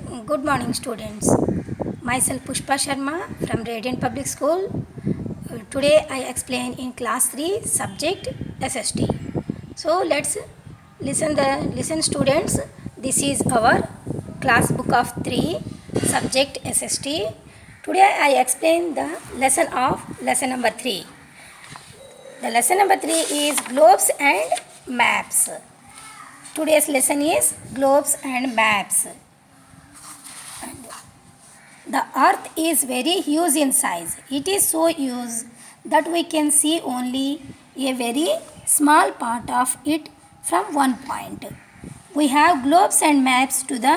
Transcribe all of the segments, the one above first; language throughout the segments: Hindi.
Good morning, students. Myself Pushpa Sharma from Radiant Public School. Today I explain in class 3 subject SST. So let's listen students. This is our class book of 3 subject SST. Today I explain the lesson of lesson number 3. The lesson number 3 is globes and maps. Today's lesson is globes and maps. The earth is very huge in size. It is so huge that we can see only a very small part of it from one point. We have globes and maps to the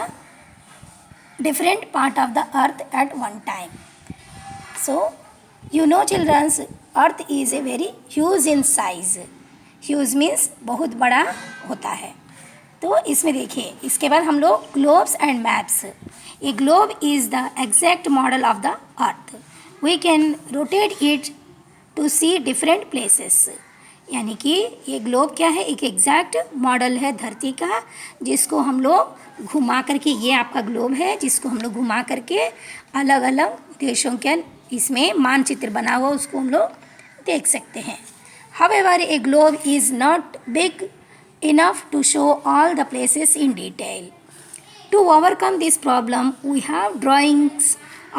different part of the earth at one time. So, you know children, earth is a very huge in size. Huge means बहुत बड़ा होता है. तो इसमें देखिए, इसके बाद हम लोग globes and maps. A globe is the exact model of the earth. We can rotate it to see different places. यानी कि ये ग्लोब क्या है, एक एग्जैक्ट मॉडल है धरती का, जिसको हम लोग घुमा करके, ये आपका ग्लोब है जिसको हम लोग घुमा करके अलग अलग देशों के इसमें मानचित्र बना हुआ उसको हम लोग देख सकते हैं. However, a globe is not big enough to show all the places in detail. To overcome this problem, we have drawings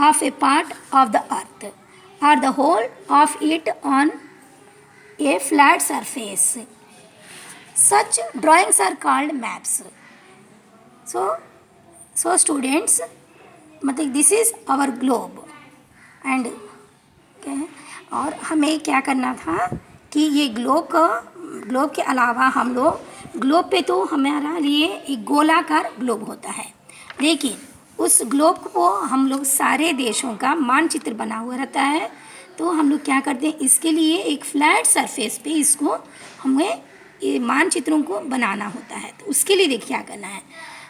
of a part of the earth or the whole of it on a flat surface. Such drawings are called maps. So students, मतलब this is our globe and okay, और हमें क्या करना था कि ये ग्लोब के अलावा हम लोग ग्लोब पे तो हमारा लिए एक गोलाकार ग्लोब होता है, लेकिन उस ग्लोब को हम लोग सारे देशों का मानचित्र बना हुआ रहता है. तो हम लोग क्या करते हैं, इसके लिए एक फ्लैट सरफेस पे इसको हमें ये मानचित्रों को बनाना होता है. तो उसके लिए देखिए क्या करना है,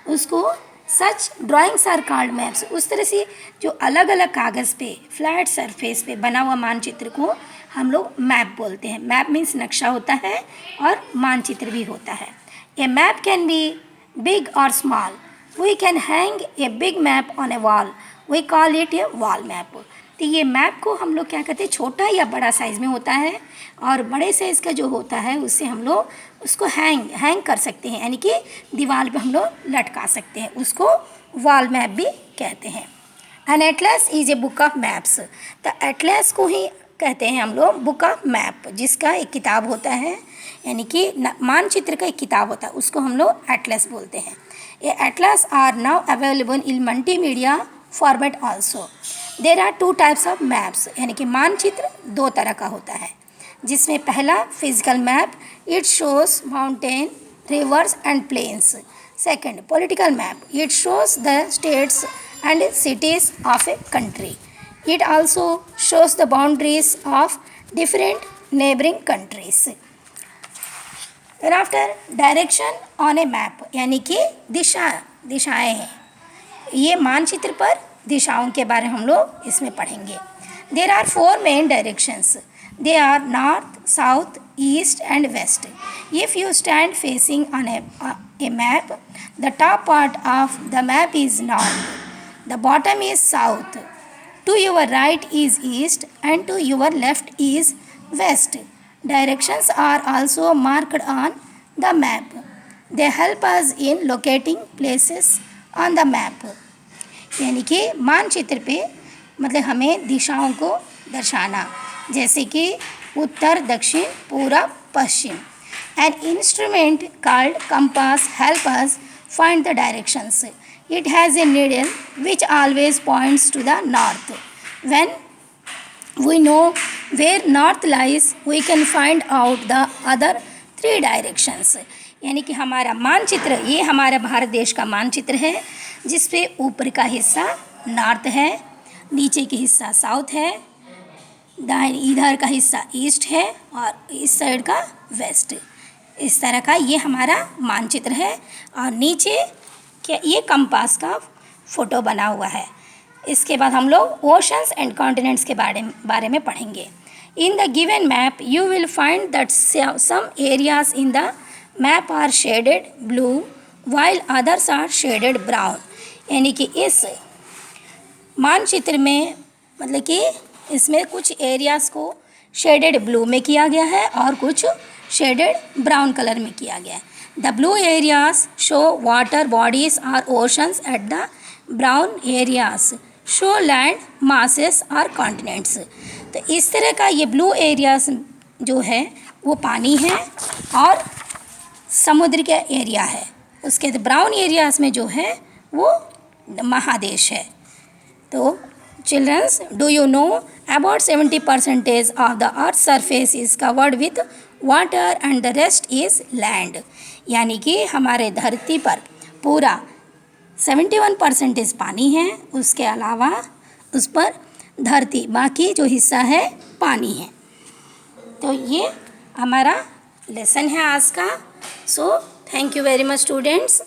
उसको सच ड्राइंग्स आर कॉल्ड मैप्स. उस तरह से जो अलग अलग कागज़ पे फ्लैट सरफेस पे बना हुआ मानचित्र को हम लोग मैप बोलते हैं. मैप मीन्स नक्शा होता है और मानचित्र भी होता है. A map can be big और small. We can hang a big map on a wall. We call it a wall map. तो ये मैप को हम लोग क्या कहते हैं, छोटा या बड़ा साइज़ में होता है, और बड़े साइज़ का जो होता है उससे हम लोग उसको हैंग कर सकते हैं, यानी कि दीवार पे हम लोग लटका सकते हैं. उसको वॉल मैप भी कहते हैं. An atlas is a book of maps. तो एटलस को ही कहते हैं हम लोग बुक ऑफ मैप, जिसका एक किताब होता है, यानी कि मानचित्र का एक किताब होता है, उसको हम लोग एटलस बोलते हैं. ये atlas are now available in multimedia format also. There are 2 types of maps. यानी कि मानचित्र 2 तरह का होता है, जिसमें पहला physical map, it shows mountain, rivers and plains. Second political map, it shows the states and cities of a country. It also shows the boundaries of different neighboring countries. Thereafter, direction on a map, यानी कि दिशाएं हैं. ये मानचित्र पर दिशाओं के बारे में हम लोग इसमें पढ़ेंगे. There are 4 main directions. They are north, south, east and west. If you stand facing on a map, the top part of the map is north, the bottom is south. To your right is east and to your left is west. Directions are also marked on the map. They help us in locating places on the map. यानी कि मानचित्र पे मतलब हमें दिशाओं को दर्शाना, जैसे कि उत्तर, दक्षिण, पूरब, पश्चिम. An instrument called compass help us find the directions. It has a needle which always points to the north. When we know where north lies, we can find out the other 3 directions. यानी कि हमारा मानचित्र, ये हमारा भारत देश का मानचित्र है, जिस पे ऊपर का हिस्सा नॉर्थ है, नीचे का हिस्सा साउथ है, दाएं इधर का हिस्सा ईस्ट है और इस साइड का वेस्ट. इस तरह का ये हमारा मानचित्र है. और नीचे क्या ये कंपास का फ़ोटो बना हुआ है. इसके बाद हम लोग ओशंस एंड कॉन्टिनेंट्स के बारे में पढ़ेंगे. In the given map you will find that some areas in the map are shaded blue while others are shaded brown. यानी कि इस मानचित्र में मतलब कि इसमें कुछ एरियाज़ को शेडेड ब्लू में किया गया है और कुछ शेडेड ब्राउन कलर में किया गया है. The blue areas show water bodies और oceans at the brown areas show land masses और कॉन्टिनेंट्स. तो इस तरह का ये ब्लू एरियाज जो है वो पानी है और समुद्र का एरिया है. उसके ब्राउन एरियाज में जो है वो महादेश है. तो childrens, do you know about 70% of the earth surface is covered with water and the rest is land. यानी कि हमारे धरती पर पूरा 71% पानी है, उसके अलावा उस पर धरती बाकी जो हिस्सा है पानी है. तो ये हमारा लेसन है आज का. So thank you very much students.